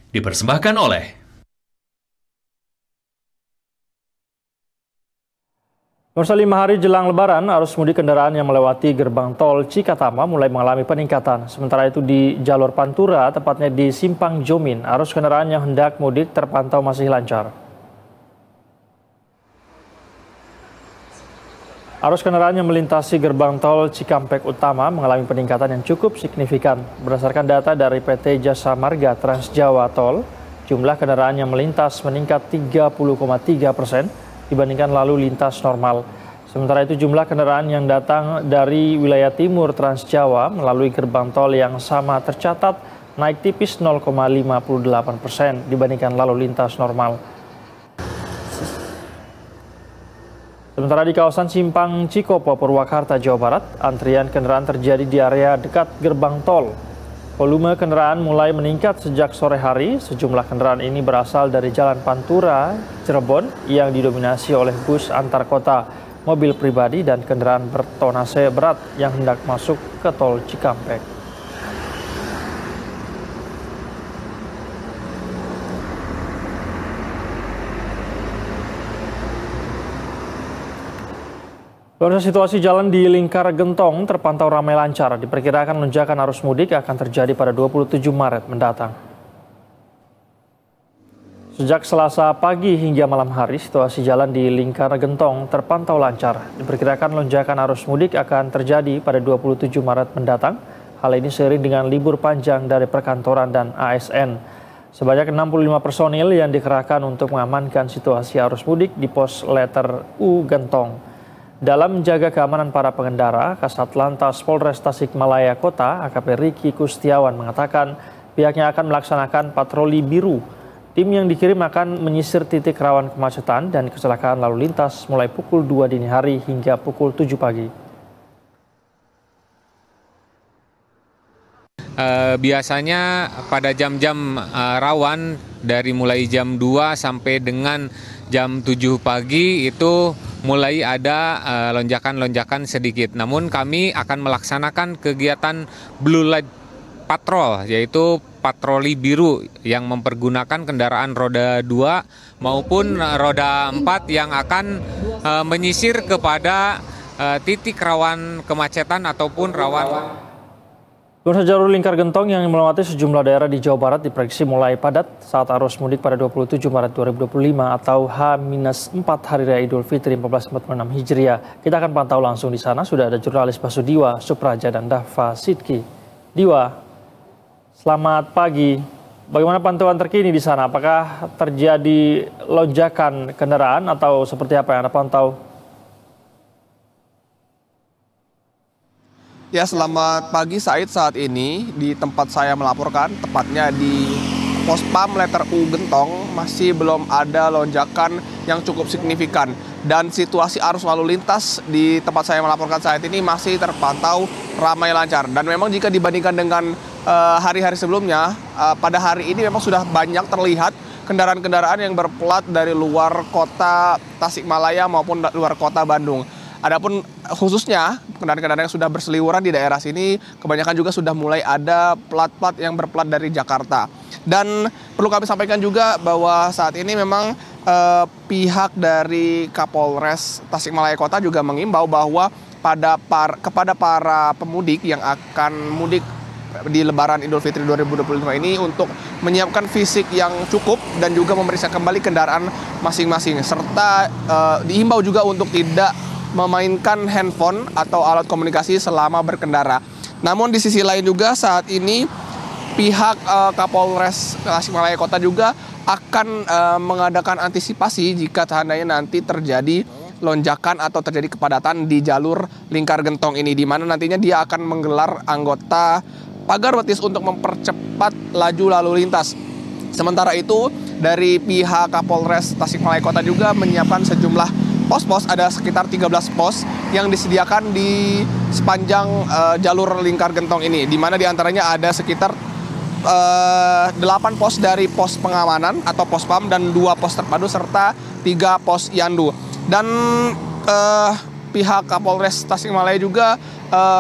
Dipersembahkan oleh Pemirsa, 5 hari jelang Lebaran, arus mudik kendaraan yang melewati gerbang tol Cikatama mulai mengalami peningkatan. Sementara itu di jalur Pantura, tepatnya di Simpang Jomin, arus kendaraan yang hendak mudik terpantau masih lancar. Arus kendaraan yang melintasi gerbang tol Cikampek Utama mengalami peningkatan yang cukup signifikan. Berdasarkan data dari PT Jasa Marga Trans Jawa Tol, jumlah kendaraan yang melintas meningkat 30,3% dibandingkan lalu lintas normal. Sementara itu jumlah kendaraan yang datang dari wilayah timur Trans Jawa melalui gerbang tol yang sama tercatat naik tipis 0,58% dibandingkan lalu lintas normal. Sementara di kawasan Simpang Cikopo, Purwakarta, Jawa Barat, antrian kendaraan terjadi di area dekat gerbang tol. Volume kendaraan mulai meningkat sejak sore hari. Sejumlah kendaraan ini berasal dari Jalan Pantura, Cirebon yang didominasi oleh bus antar kota, mobil pribadi, dan kendaraan bertonase berat yang hendak masuk ke tol Cikampek. Pemirsa, situasi jalan di Lingkar Gentong terpantau ramai lancar. Diperkirakan lonjakan arus mudik akan terjadi pada 27 Maret mendatang. Sejak Selasa pagi hingga malam hari, situasi jalan di Lingkar Gentong terpantau lancar. Diperkirakan lonjakan arus mudik akan terjadi pada 27 Maret mendatang. Hal ini seiring dengan libur panjang dari perkantoran dan ASN. Sebanyak 65 personil yang dikerahkan untuk mengamankan situasi arus mudik di pos letter U Gentong. Dalam menjaga keamanan para pengendara, Kasat Lantas Polres Tasikmalaya Kota, AKP Riki Kustiawan mengatakan pihaknya akan melaksanakan patroli biru. Tim yang dikirim akan menyisir titik rawan kemacetan dan kecelakaan lalu lintas mulai pukul 2 dini hari hingga pukul 7 pagi. Biasanya pada jam-jam rawan dari mulai jam 2 sampai dengan jam 7 pagi itu mulai ada lonjakan-lonjakan sedikit. Namun kami akan melaksanakan kegiatan Blue Light Patrol, yaitu patroli biru yang mempergunakan kendaraan roda 2 maupun roda 4 yang akan menyisir kepada titik rawan kemacetan ataupun rawan. Jalur Lingkar Gentong yang melewati sejumlah daerah di Jawa Barat diprediksi mulai padat saat arus mudik pada 27 Maret 2025 atau H-4 Hari Raya Idul Fitri 1446 Hijriah. Kita akan pantau langsung di sana. Sudah ada jurnalis Basudiwa, Supraja, dan Dava Sidki. Diwa, selamat pagi. Bagaimana pantauan terkini di sana? Apakah terjadi lonjakan kendaraan atau seperti apa yang Anda pantau? Ya, selamat pagi Said. Saat ini di tempat saya melaporkan, tepatnya di Pospam letter U Gentong, masih belum ada lonjakan yang cukup signifikan. Dan situasi arus lalu lintas di tempat saya melaporkan saat ini masih terpantau ramai lancar. Dan memang jika dibandingkan dengan hari-hari sebelumnya, pada hari ini memang sudah banyak terlihat kendaraan-kendaraan yang berplat dari luar kota Tasikmalaya maupun luar kota Bandung. Adapun khususnya kendaraan-kendaraan yang sudah berseliweran di daerah sini, kebanyakan juga sudah mulai ada plat-plat yang berplat dari Jakarta. Dan perlu kami sampaikan juga bahwa saat ini memang pihak dari Kapolres Tasikmalaya Kota juga mengimbau bahwa kepada para pemudik yang akan mudik di Lebaran Idul Fitri 2025 ini untuk menyiapkan fisik yang cukup dan juga memeriksa kembali kendaraan masing-masing. Serta diimbau juga untuk tidak memainkan handphone atau alat komunikasi selama berkendara. Namun di sisi lain juga saat ini pihak Kapolres Tasikmalaya Kota juga akan mengadakan antisipasi jika seandainya nanti terjadi lonjakan atau terjadi kepadatan di jalur Lingkar Gentong ini, di mana nantinya dia akan menggelar anggota pagar betis untuk mempercepat laju lalu lintas. Sementara itu dari pihak Kapolres Tasikmalaya Kota juga menyiapkan sejumlah pos-pos, ada sekitar 13 pos yang disediakan di sepanjang jalur Lingkar Gentong ini, di mana diantaranya ada sekitar 8 pos dari pos pengamanan atau pos PAM dan 2 pos terpadu serta 3 pos Yandu. Dan pihak Kapolres Tasikmalaya juga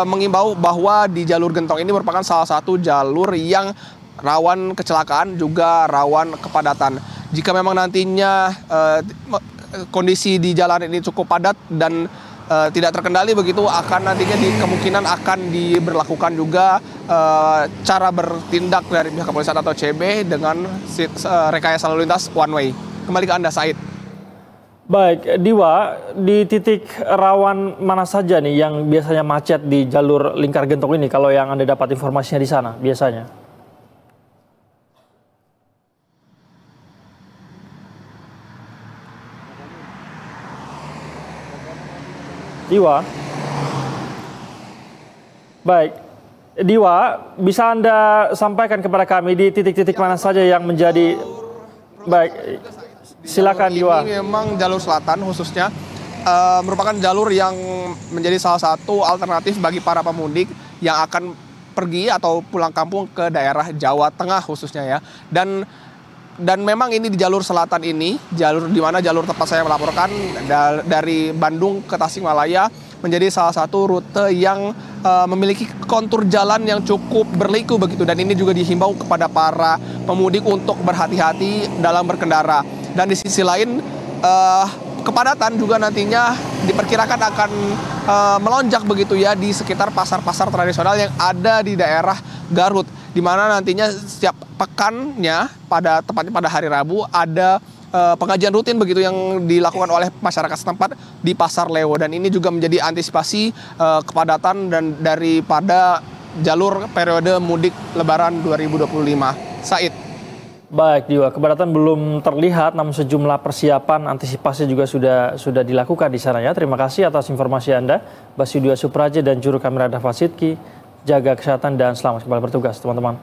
mengimbau bahwa di jalur Gentong ini merupakan salah satu jalur yang rawan kecelakaan juga rawan kepadatan. Jika memang nantinya kondisi di jalan ini cukup padat dan tidak terkendali begitu, akan nantinya kemungkinan akan diberlakukan juga cara bertindak dari pihak kepolisian atau CB dengan rekayasa lalu lintas one way. Kembali ke Anda, Said. Baik, Diwa, di titik rawan mana saja nih yang biasanya macet di jalur Lingkar Gentong ini kalau yang Anda dapat informasinya di sana biasanya? Diwa. Baik, Diwa, bisa Anda sampaikan kepada kami di titik-titik mana saja yang menjadi baik. Silakan, Diwa. Ini memang jalur selatan khususnya merupakan jalur yang menjadi salah satu alternatif bagi para pemudik yang akan pergi atau pulang kampung ke daerah Jawa Tengah khususnya ya. Dan memang ini di jalur selatan ini, jalur di mana jalur tempat saya melaporkan dari Bandung ke Tasikmalaya menjadi salah satu rute yang memiliki kontur jalan yang cukup berliku begitu. Dan ini juga dihimbau kepada para pemudik untuk berhati-hati dalam berkendara. Dan di sisi lain kepadatan juga nantinya diperkirakan akan melonjak begitu ya di sekitar pasar-pasar tradisional yang ada di daerah Garut, di mana nantinya setiap pekannya tepatnya pada hari Rabu ada pengajian rutin begitu yang dilakukan oleh masyarakat setempat di Pasar Lewo, dan ini juga menjadi antisipasi kepadatan dan daripada jalur periode mudik Lebaran 2025. Said. Baik, Diwa, kepadatan belum terlihat, namun sejumlah persiapan antisipasi juga sudah dilakukan di sana ya. Terima kasih atas informasi Anda, Basudiwa Supraja dan juru kamera Dava Sidki. Jaga kesehatan dan selamat kembali bertugas, teman-teman.